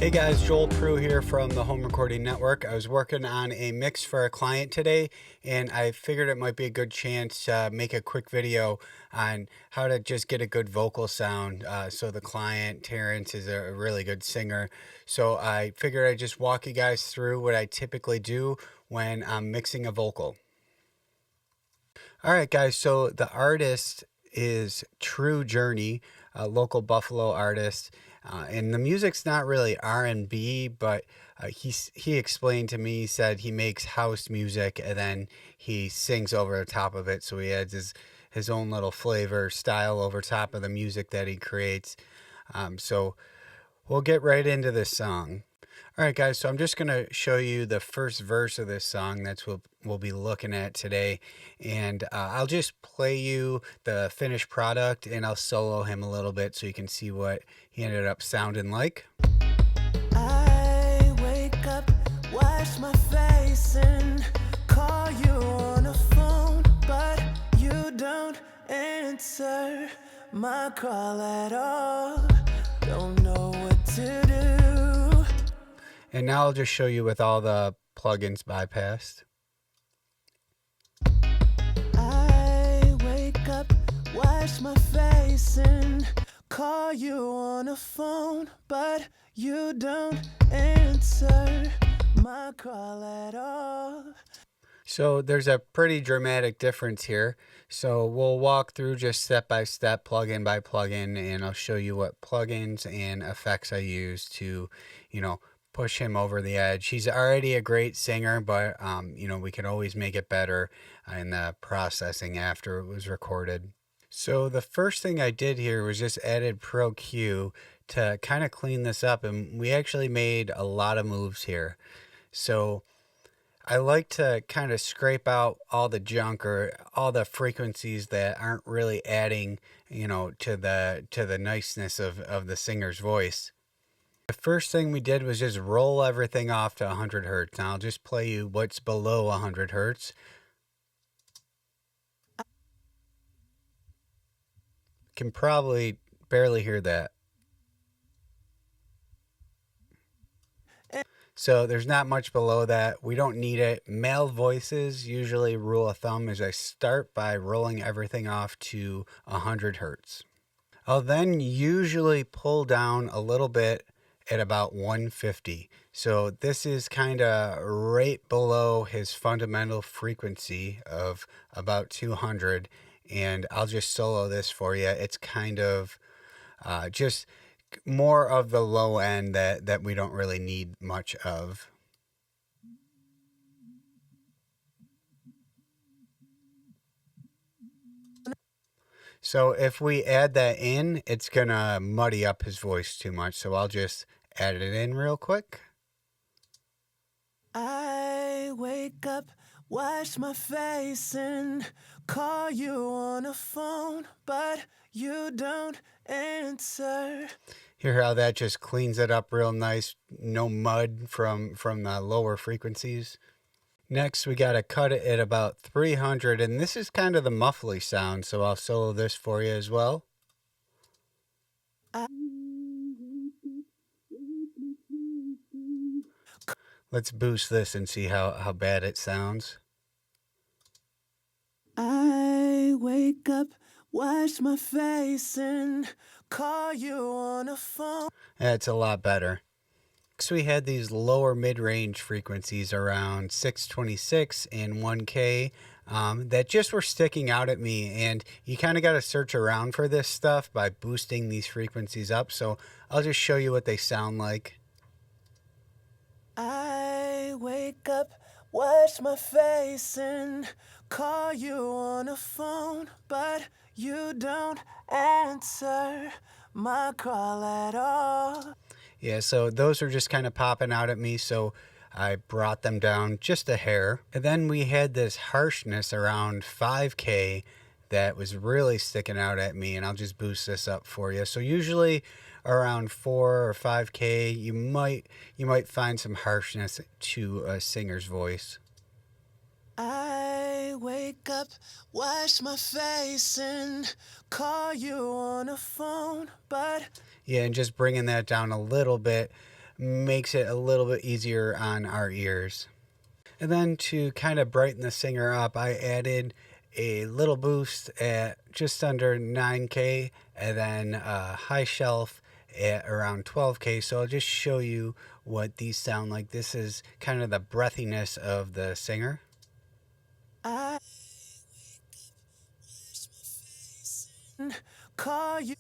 Hey guys, Joel Prue here from the Home Recording Network. I was working on a mix for a client today, and I figured it might be a good chance to make a quick video on how to just get a good vocal sound. So the client, Terrence, is a really good singer. So I figured I'd just walk you guys through what I typically do when I'm mixing a vocal. All right, guys, so the artist is True Journey, a local Buffalo artist. And the music's not really R&B, but he explained to me, he said he makes house music and then he sings over the top of it. So he adds his own little flavor style over top of the music that he creates. So we'll get right into this song. All right, guys, so I'm just going to show you the first verse of this song. That's what we'll be looking at today. And I'll just play you the finished product and I'll solo him a little bit so you can see what he ended up sounding like. I wake up, wash my face and call you on the phone, but you don't answer my call at all. Don't know what to do. And now I'll just show you with all the plugins bypassed. I wake up, wash my face and call you on the phone, but you don't answer my call at all. So there's a pretty dramatic difference here. So we'll walk through just step by step, plugin by plugin, and I'll show you what plugins and effects I use to, push him over the edge. He's already a great singer, but, we can always make it better in the processing after it was recorded. So the first thing I did here was just added Pro Q to kind of clean this up, and we actually made a lot of moves here. So I like to kind of scrape out all the junk or all the frequencies that aren't really adding, to the niceness of the singer's voice. The first thing we did was just roll everything off to 100 hertz. Now I'll just play you what's below 100 hertz. Can probably barely hear that. So there's not much below that. We don't need it. Male voices, usually rule of thumb is I start by rolling everything off to 100 hertz. I'll then usually pull down a little bit at about 150. So this is kind of right below his fundamental frequency of about 200. And I'll just solo this for you. It's kind of just more of the low end that we don't really need much of. So if we add that in, it's gonna muddy up his voice too much. So I'll just add it in real quick. I wake up, wash my face and call you on the phone, but you don't answer. Hear how that just cleans it up real nice. No mud from the lower frequencies. Next, we got to cut it at about 300, and this is kind of the muffly sound, so I'll solo this for you as well. Let's boost this and see how bad it sounds. I wake up, wash my face and call you on the phone. That's a lot better. So we had these lower mid-range frequencies around 626 and 1K that just were sticking out at me, and you kind of got to search around for this stuff by boosting these frequencies up. So I'll just show you what they sound like. I wake up, wash my face and call you on the phone, but you don't answer my call at all. Yeah, so those are just kind of popping out at me, so I brought them down just a hair. And then we had this harshness around 5K that was really sticking out at me, and I'll just boost this up for you. So usually around 4 or 5K, you might find some harshness to a singer's voice. I wake up, wash my face and call you on the phone, but yeah, and just bringing that down a little bit makes it a little bit easier on our ears. And then to kind of brighten the singer up, I added a little boost at just under 9K and then a high shelf at around 12K. So I'll just show you what these sound like. This is kind of the breathiness of the singer. I call you.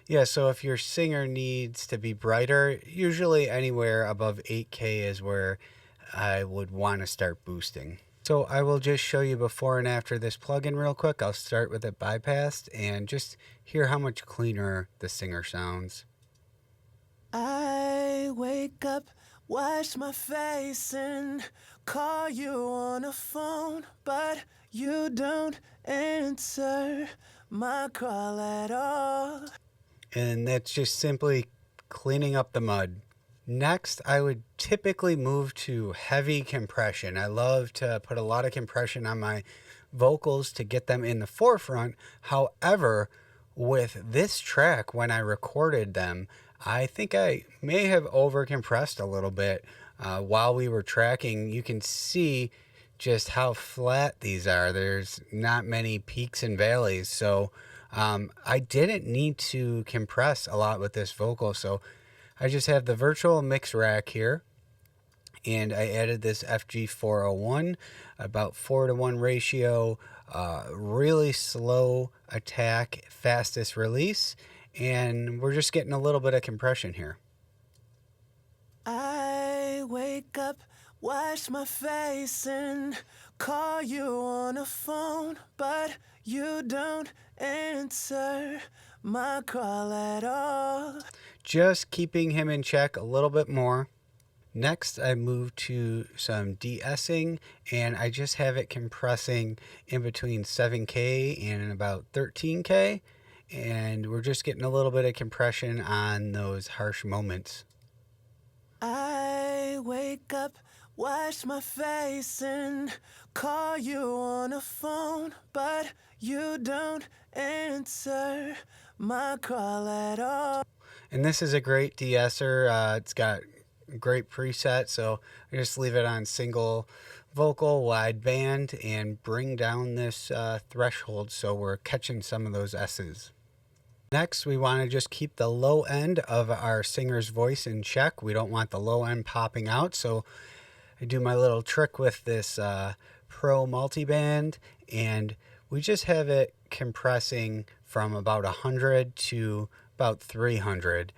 Yeah, so if your singer needs to be brighter, usually anywhere above 8K is where I would want to start boosting. So I will just show you before and after this plugin real quick. I'll start with it bypassed and just hear how much cleaner the singer sounds. I wake up, wash my face, and call you on the phone, but you don't answer my call at all. And that's just simply cleaning up the mud. Next, I would typically move to heavy compression. I love to put a lot of compression on my vocals to get them in the forefront. However, with this track, when I recorded them, I think I may have overcompressed a little bit. While we were tracking, you can see just how flat these are. There's not many peaks and valleys. So I didn't need to compress a lot with this vocal. So I just have the virtual mix rack here, and I added this FG401, about 4:1 ratio, really slow attack, fastest release, and we're just getting a little bit of compression here. I wake up, wash my face, and call you on the phone, but you don't answer my call at all. Just keeping him in check a little bit more. Next, I move to some de-essing, and I just have it compressing in between 7K and about 13K, and we're just getting a little bit of compression on those harsh moments. I wake up, wash my face, and call you on the phone, but you don't answer my call at all. And this is a great de-esser. It's got great preset, so I just leave it on single vocal wide band and bring down this threshold so we're catching some of those S's. Next, we want to just keep the low end of our singer's voice in check. We don't want the low end popping out, so I do my little trick with this Pro multiband, and we just have it compressing from about 100 to about 300,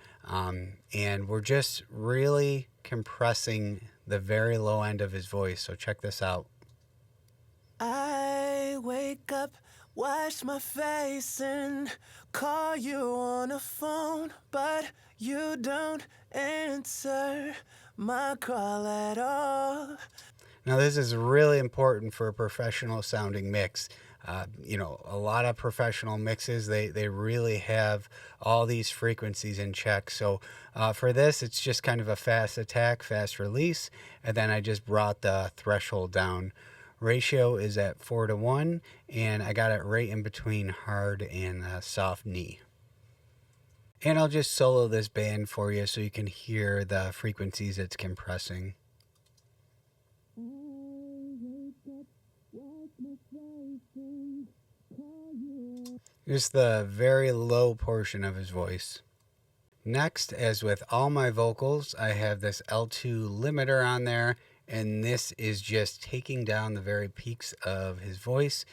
and we're just really compressing the very low end of his voice. So check this out. I wake up, wash my face, and call you on the phone, but you don't answer my call at all. Now, this is really important for a professional sounding mix. A lot of professional mixes, they really have all these frequencies in check. So for this, it's just kind of a fast attack, fast release. And then I just brought the threshold down. Ratio is at 4:1, and I got it right in between hard and soft knee. And I'll just solo this band for you so you can hear the frequencies it's compressing. Just the very low portion of his voice. Next, as with all my vocals, I have this L2 limiter on there, and this is just taking down the very peaks of his voice.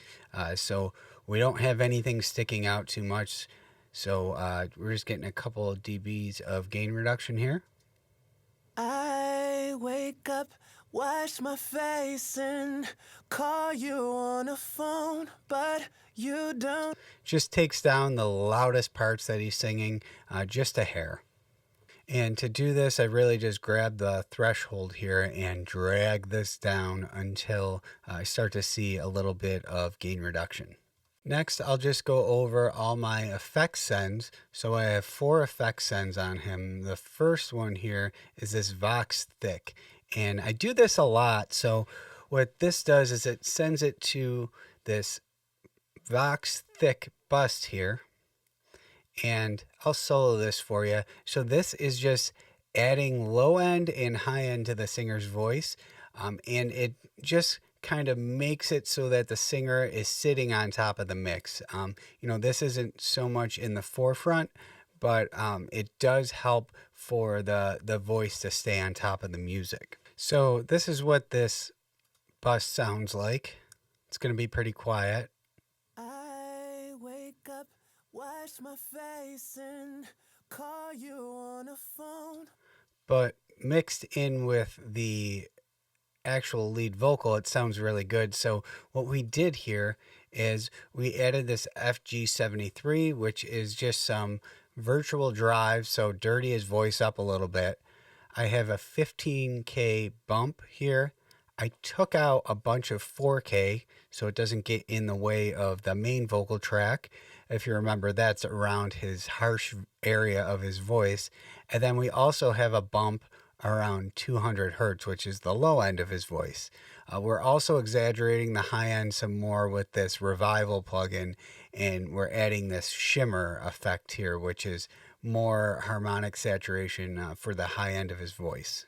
So we don't have anything sticking out too much. So we're just getting a couple of dBs of gain reduction here. I wake up, wash my face, and call you on the phone, but you don't. Just takes down the loudest parts that he's singing, just a hair. And to do this, I really just grab the threshold here and drag this down until I start to see a little bit of gain reduction. Next, I'll just go over all my effect sends. So I have 4 effect sends on him. The first one here is this Vox Thick. And I do this a lot. So what this does is it sends it to this Vox Thick bust here. and I'll solo this for you. So this is just adding low end and high end to the singer's voice, and it just kind of makes it so that the singer is sitting on top of the mix. This isn't so much in the forefront, but it does help for the voice to stay on top of the music. So this is what this bus sounds like. It's going to be pretty quiet. I wake up, wash my face, and call you on a phone. But mixed in with the actual lead vocal, it sounds really good. So what we did here is we added this FG73, which is just some virtual drive. So dirty his voice up a little bit. I have a 15K bump here. I took out a bunch of 4K so it doesn't get in the way of the main vocal track. If you remember, that's around his harsh area of his voice. And then we also have a bump around 200 hertz, which is the low end of his voice. We're also exaggerating the high end some more with this revival plugin, and we're adding this shimmer effect here, which is more harmonic saturation for the high end of his voice.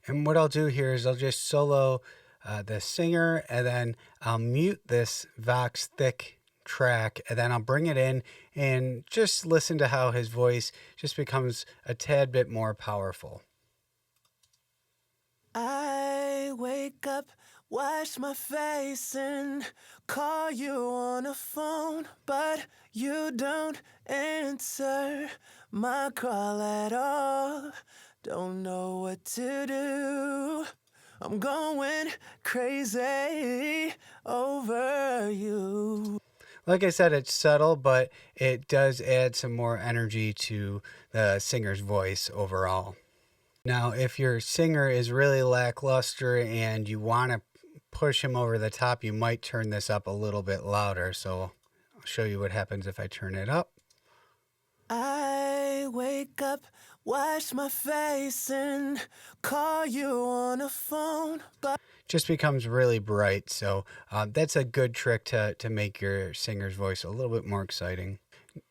And what I'll do here is I'll just solo the singer, and then I'll mute this Vox Thick track, and then I'll bring it in and just listen to how his voice just becomes a tad bit more powerful. I wake up, wash my face, and call you on a phone, but you don't answer my call at all. Don't know what to do. I'm going crazy over you. Like I said, it's subtle, but it does add some more energy to the singer's voice overall. Now, if your singer is really lackluster and you want to push him over the top, you might turn this up a little bit louder. So I'll show you what happens if I turn it up. I wake up, wash my face, and call you on a phone, but Just becomes really bright. So that's a good trick to make your singer's voice a little bit more exciting.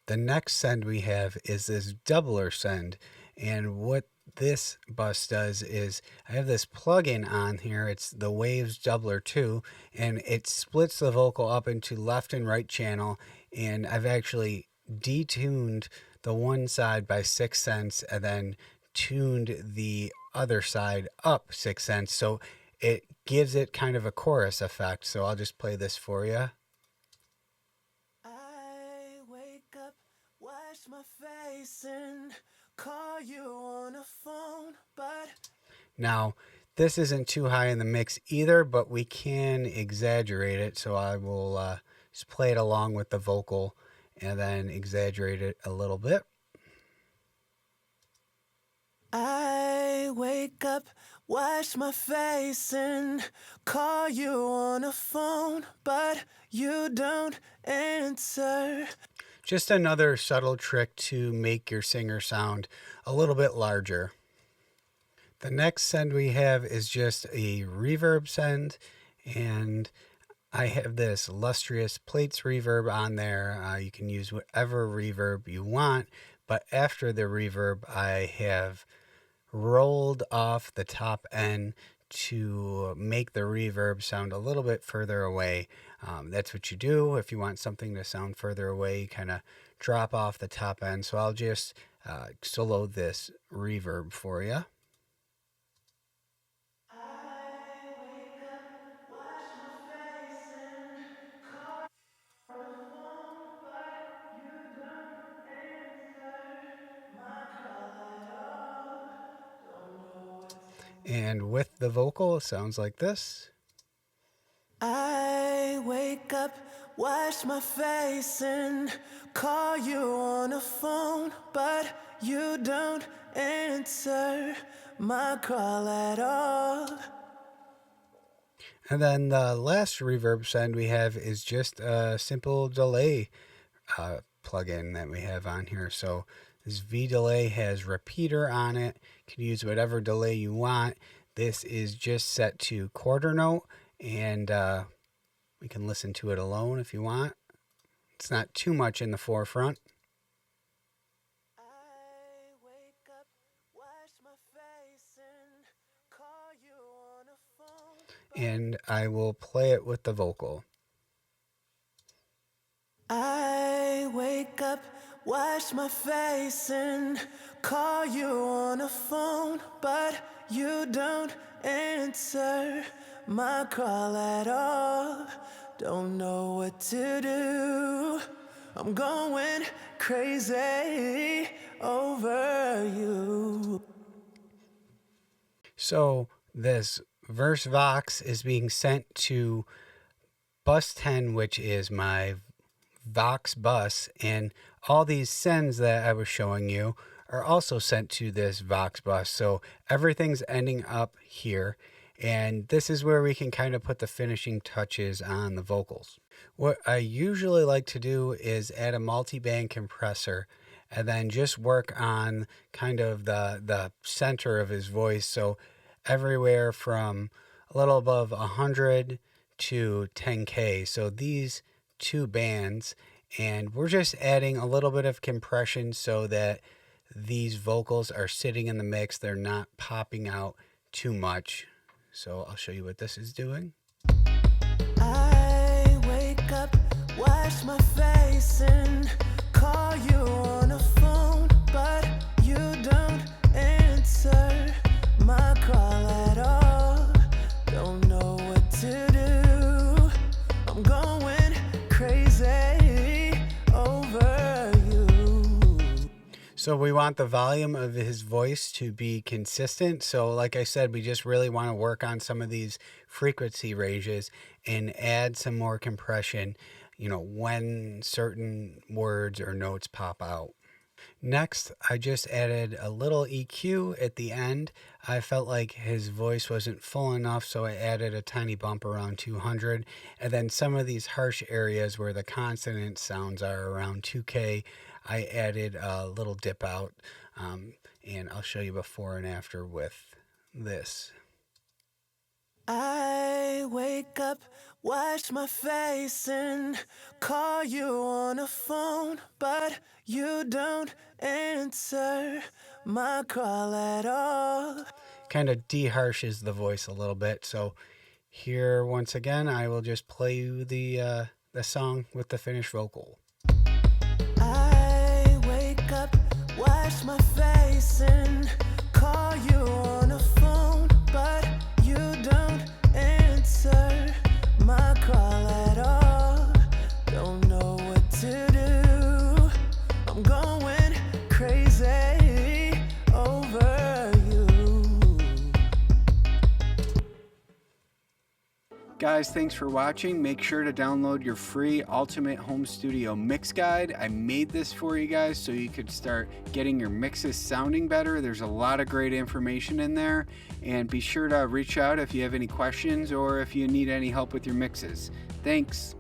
The next send we have is this doubler send. And what this bus does is I have this plugin on here. It's the Waves Doubler 2, and it splits the vocal up into left and right channel. And I've actually detuned the one side by 6 cents and then tuned the other side up 6 cents. So it gives it kind of a chorus effect. So I'll just play this for you. I wake up, wash my face, and call you on a phone, but Now, this isn't too high in the mix either, but we can exaggerate it. So I will just play it along with the vocal and then exaggerate it a little bit. I wake up, wash my face, and call you on a phone, but you don't answer. Just another subtle trick to make your singer sound a little bit larger. The next send we have is just a reverb send, and I have this Lustrous Plates reverb on there. You can use whatever reverb you want, but after the reverb, I have rolled off the top end to make the reverb sound a little bit further away. That's what you do if you want something to sound further away. You kind of drop off the top end. So I'll just solo this reverb for you. I wake up, wash my face, and call on the phone, but you don't answer my call at all. Don't know what to. And with the vocal, it sounds like this. I wake up, wash my face, and call you on a phone, but you don't answer my call at all. And then the last reverb send we have is just a simple delay plugin that we have on here. So this V delay has repeater on it. You can use whatever delay you want. This is just set to quarter note, and we can listen to it alone if you want. It's not too much in the forefront. and I will play it with the vocal. I wake up, wash my face, and call you on the phone, but you don't answer my call at all. Don't know what to do. I'm going crazy over you. So this verse vox is being sent to bus 10, which is my Vox bus, and all these sends that I was showing you are also sent to this Vox bus. So everything's ending up here, and this is where we can kind of put the finishing touches on the vocals. What I usually like to do is add a multiband compressor and then just work on kind of the center of his voice. So everywhere from a little above 100 to 10K. So these two bands, and we're just adding a little bit of compression so that these vocals are sitting in the mix. They're not popping out too much. So I'll show you what this is doing. I wake up, wash my face, and call you on the phone, but you don't answer my call at all. Don't know what to do. I'm going crazy over you. So we want the volume of his voice to be consistent. So like I said, we just really want to work on some of these frequency ranges and add some more compression, when certain words or notes pop out. Next, I just added a little EQ at the end. I felt like his voice wasn't full enough, so I added a tiny bump around 200. And then some of these harsh areas where the consonant sounds are around 2K, I added a little dip out. And I'll show you before and after with this. I wake up, wash my face, and call you on the phone, but you don't answer my call at all. Kind of deharshes the voice a little bit. So here, once again, I will just play you the song with the finished vocal. I wake up, wash my face, and call you on the phone, but you don't answer my call at all. Don't know what to do. I'm going crazy over you. Guys, thanks for watching. Make sure to download your free Ultimate Home Studio Mix Guide. I made this for you guys so you could start getting your mixes sounding better. There's a lot of great information in there, and be sure to reach out if you have any questions or if you need any help with your mixes. Thanks.